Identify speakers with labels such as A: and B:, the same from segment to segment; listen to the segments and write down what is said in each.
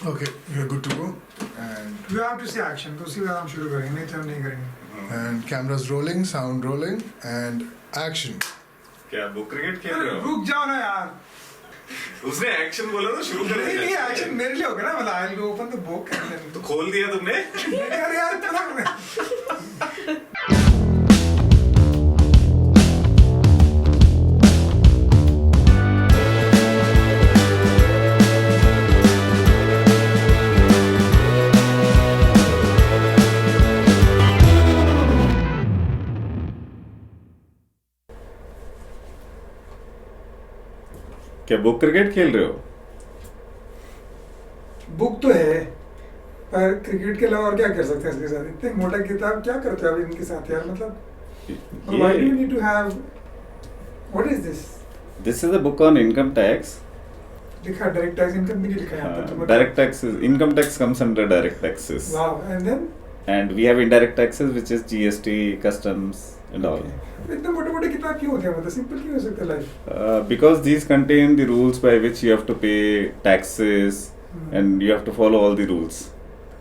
A: Okay, we are good to go. And
B: You have to say action. तो उसी बार हम शुरू करेंगे नहीं तो हम नहीं करेंगे.
A: and cameras rolling, sound rolling, and action.
C: क्या वो क्रिकेट खेल रहे हो?
B: रुक जाओ ना यार.
C: उसने एक्शन बोला तो शुरू कर
B: नहीं नहीं action मेरे लिए होगा ना मतलब I'll go open the book and then.
C: तो खोल दिया तुमने?
B: अरे यार पलक.
C: क्या वो क्रिकेट खेल रहे हो?
B: बुक तो है पर क्रिकेट के अलावा और क्या कर सकते हैं इसके साथ इतने मोटा किताब क्या करते हो आप इनके साथ यार मतलब why do you need to have what is this
C: This is a book on income tax.
B: लिखा डायरेक्ट टैक्स इनकम भी नहीं लिखा यहाँ पे तो
C: Direct taxes, income tax comes under direct taxes.
B: wow and then
C: And we have indirect taxes, which is GST, customs, and all.
B: इतने मोटे मोटे किताब क्यों होते हैं मतलब सिंपल क्यों हो सकता है life
C: Because these contain the rules by which you have to pay taxes and you have to follow all the rules.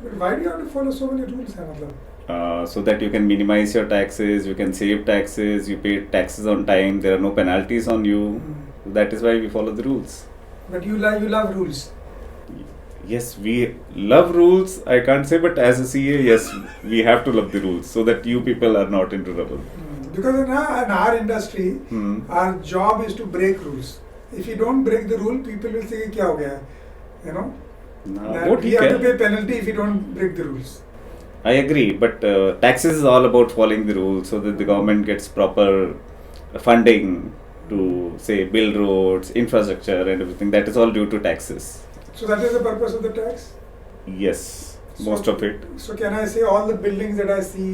B: but why do you have to follow so many rules है मतलब
C: So that you can minimize your taxes, you can save taxes, you pay taxes on time, there are no penalties on you. That is why we follow the rules.
B: but you love rules
C: Yes, we love rules, I can't say, but as a CA, yes, we have to love the rules so that you people are not into trouble.
B: because in our industry our job is to break rules if you don't break the rule people will say क्या हो गया है you know that
C: What
B: we
C: he
B: have to
C: can.
B: pay penalty if you don't break the rules
C: I agree, but taxes is all about following the rules so that the government gets proper funding to, say, build roads, infrastructure, and everything. That is all due to taxes.
B: so that is the purpose of the tax
C: Yes, most of it.
B: so can I say all the buildings that I see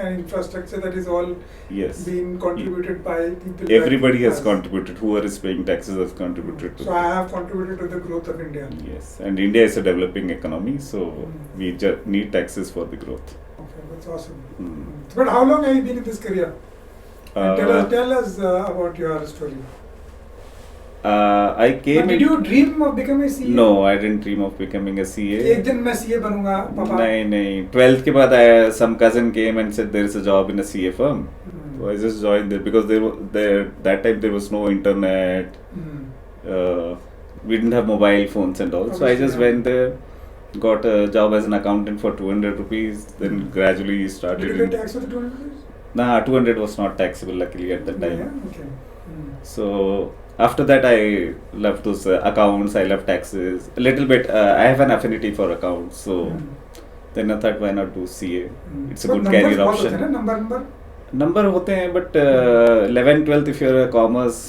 B: and infrastructure that is all
C: Yes.
B: being contributed by people
C: Everybody
B: like
C: has
B: us.
C: contributed. Whoever is paying taxes has contributed to
B: so I have contributed to the growth of India
C: Yes, and India is a developing economy, so we just need taxes for the growth.
B: okay that's awesome
C: Hmm.
B: but how long have you been in this career and tell us about your story
C: I came
B: but did you dream of becoming a CA
C: No, I didn't dream of becoming a CA.
B: एक दिन मैं CA बनूंगा पापा
C: नहीं नहीं 12th के बाद some cousin came and said there is a job in a CA firm. So I just joined there because that time there was no internet. We didn't have mobile phones and all. So I just went there, got a job as an accountant for 200 rupees. Then gradually started.
B: Did you get tax for the 200 rupees?
C: Nah, 200 was not taxable luckily at that time.
B: Yeah, okay.
C: So after that I left those accounts, I left taxes. A little bit, I have an affinity for accounts. So then I thought why not do CA? It's a
B: But
C: good
B: numbers
C: career
B: बहुत होते हैं
C: option.
B: ना number
C: Number होते हैं but 11, 12th if you're a commerce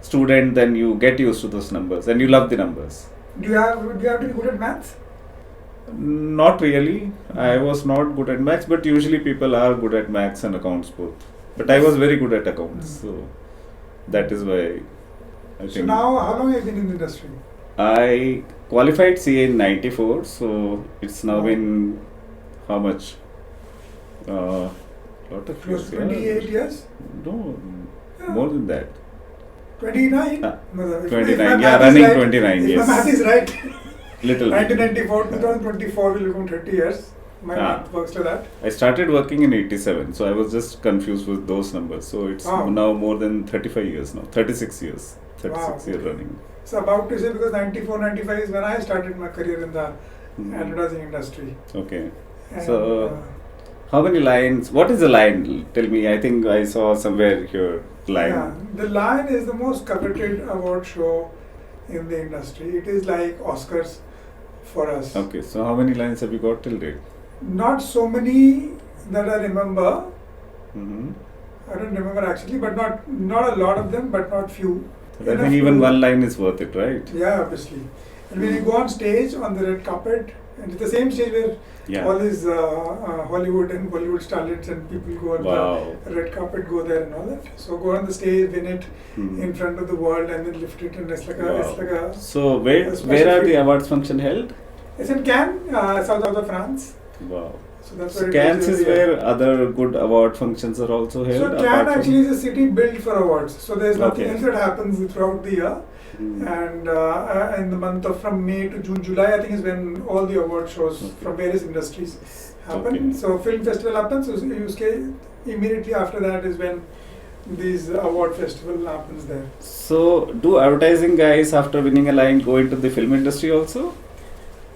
C: student then you get used to those numbers and you love the numbers.
B: do you have to be good at maths
C: Not really. I was not good at maths but usually people are good at maths and accounts both. But I was very good at accounts so that is why I
B: so
C: think.
B: now how long have you been in the industry
C: I qualified CA in 94 so it's now been how much? Lot of
B: close to
C: years,
B: 28 years
C: No,
B: Yeah.
C: more than that.
B: 29
C: Ah,
B: मतलब if
C: 29,
B: my
C: yeah,
B: math is
C: running
B: right,
C: 29,
B: if
C: yes.
B: my math is right
C: Little bit.
B: 1994 2024 will become 30 years my
C: Ah.
B: math works like that
C: I started working in 87, so I was just confused with those numbers. So it's
B: Wow.
C: now more than 35 years now, 36 years, 36 year
B: okay.
C: running.
B: so about to say because 94 95 is when I started my career in the
C: Mhm.
B: advertising industry
C: Okay.
B: and,
C: So how many lines? What is a line? Tell me. I think I saw somewhere here line.
B: yeah, the Lion is the most coveted award show in the industry. It is like Oscars for us.
C: Okay. So how many lines have you got till date?
B: Not so many that I remember.
C: Mm-hmm.
B: I don't remember actually, but not a lot of them, but not few.
C: I
B: Enough
C: mean, even
B: to-
C: one line is worth it, right?
B: Yeah, obviously. And when you go on stage on the red carpet, and it's the same stage where
C: Yeah.
B: all these Hollywood and Bollywood starlets and people go on
C: Wow.
B: the red carpet, go there and all that. So go on the stage, win it
C: Hmm.
B: in front of the world, and then lift it, and it's like
C: Wow.
B: it's like a.
C: So where
B: a special
C: where are the
B: treat.
C: awards function held?
B: It's in Cannes, south of France.
C: Wow.
B: So that's
C: So
B: where it
C: Cannes is
B: every year.
C: where other good award functions are also held.
B: So
C: apart
B: Cannes
C: from-
B: actually is a city built for awards. So there's nothing
C: Okay.
B: else that happens throughout the year. And in the month of from May to June, July, I think is when all the award shows from various industries happen.
C: Okay.
B: So film festival happens. So immediately after that is when this award festival happens there.
C: So, do advertising guys after winning a line go into the film industry also?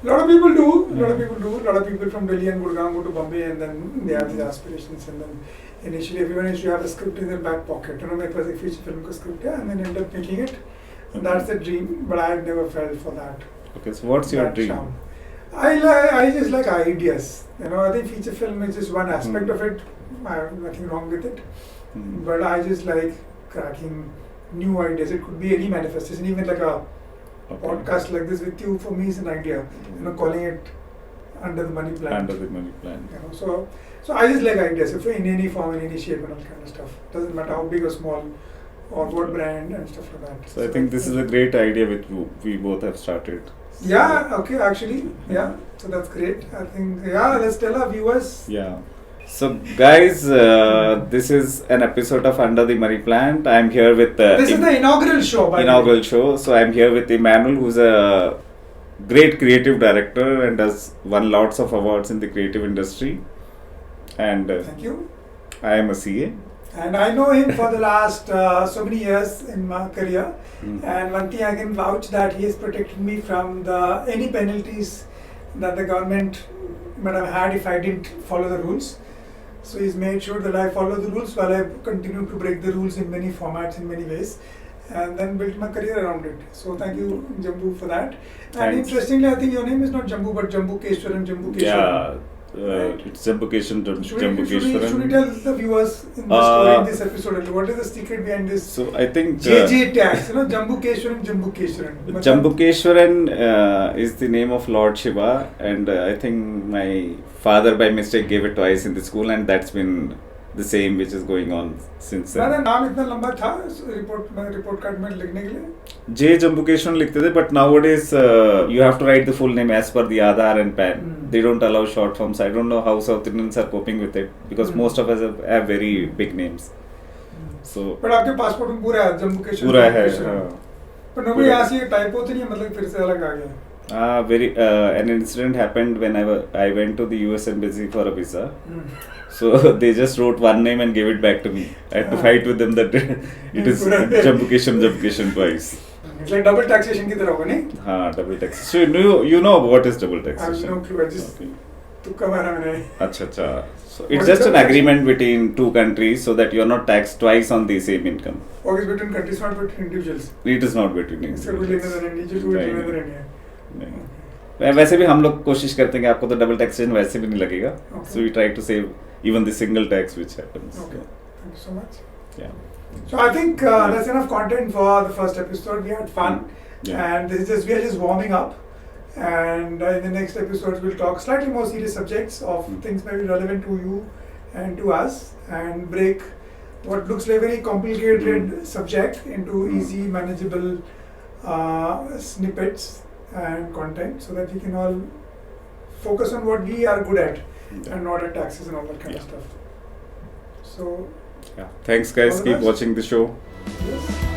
B: A lot of people do.
C: Yeah.
B: A lot of people from Delhi and Gurgaon go to Bombay, and then they have these aspirations. And then initially, everyone used to have a script in their back pocket. You know, my first feature film ko script hai, and then end up making it. And that's the dream. But I never fell for that.
C: Okay, so what's your
B: that
C: dream?
B: charm. I just like ideas. You know, I think feature film is just one aspect of it. I have nothing wrong with it.
C: Hmm.
B: But I just like cracking new ideas. It could be any manifestation, even like a
C: Okay.
B: podcast like this with you. For me, is an idea. You know, calling it Under the Money Plan.
C: Under the money plan.
B: You know, so I just like ideas. If in any form, in any shape, and all kind of stuff. Doesn't matter how big or small, or what brand and stuff like that.
C: So I think this is a great idea which we both have started.
B: Yeah. Okay. Actually. Yeah. So that's great. I think. Yeah. Let's tell our viewers.
C: Yeah. So guys, this is an episode of Under the Money Plant. I'm here with
B: This is the inaugural show. By the way.
C: inaugural show. So I'm here with Emmanuel, who's a great creative director and has won lots of awards in the creative industry. And
B: Thank you.
C: I am a CA.
B: And I know him for the last so many years in my career.
C: Mm.
B: And one thing I can vouch that he has protected me from any penalties that the government might have had if I didn't follow the rules. So he's made sure that I follow the rules while I continue to break the rules in many formats, in many ways, and then built my career around it. So thank you, Jambu, for that. And
C: Thanks.
B: interestingly, I think your name is not Jambu, but Jambu Keshwaran, Jambu Keshwaran.
C: Yeah.
B: Right.
C: It's Jambukeshan
B: Should we
C: Jambukeshwaran.
B: tell the viewers in this story, in this episode, what is the secret behind this?
C: So I think
B: JJ tags, you know, Jambu Keshwaran, Jambu Keshwaran.
C: Jambukeshwaran is the name of Lord Shiva, and I think my father by mistake gave it twice in the school, and that's been the same which is going on since
B: मेरा
C: then.
B: नाम इतना लंबा था report card में लिखने के लिए.
C: J Jambukeshwaran लिखते थे, but nowadays you have to write the full name as per the Aadhaar and PAN. They don't allow short forms. I don't know how South Indians are coping with it because most of us have very big names. So
B: But आपके passport में पूरा है जम्मू कश्मीर.
C: पूरा है.
B: पर nobody यहाँ से typo तो नहीं है, मतलब फिर से अलग आ गया.
C: An incident happened when I went to the US embassy for a visa.
B: Hmm.
C: So they just wrote one name and gave it back to me. I had to fight with them that it is Jambukeshan twice.
B: It's like double taxation की तरह होगा नहीं?
C: हाँ, double tax. So you know what is double
B: I have
C: taxation?
B: no clue. I just
C: Okay.
B: तुक्का मारा मैंने.
C: अच्छा. So
B: What
C: it's
B: is
C: just an
B: double
C: agreement between two countries so that you are not taxed twice on the same income.
B: Or it's between countries, not between individuals.
C: It is not between
B: इसका कोई लेना
C: individuals.
B: देना नहीं, जो कोई
C: नहीं,
B: लेना देना नहीं है.
C: नहीं. वैसे भी हम लोग कोशिश करते हैं कि आपको तो डबल टैक्सेशन वैसे भी नहीं लगेगा.
B: Okay.
C: So we try to save even the single tax which happens.
B: Okay. Thank you so much.
C: Yeah.
B: So I think that's enough content for the first episode. We had fun,
C: Yeah.
B: and we are just warming up. And in the next episodes, we'll talk slightly more serious subjects of things maybe relevant to you and to us, and break what looks like a very complicated subject into easy, manageable snippets and content, so that we can all focus on what we are good at and not at taxes and all that kind of stuff. So,
C: Yeah. Thanks guys.
B: All the
C: Keep
B: best.
C: watching the show.
B: yes.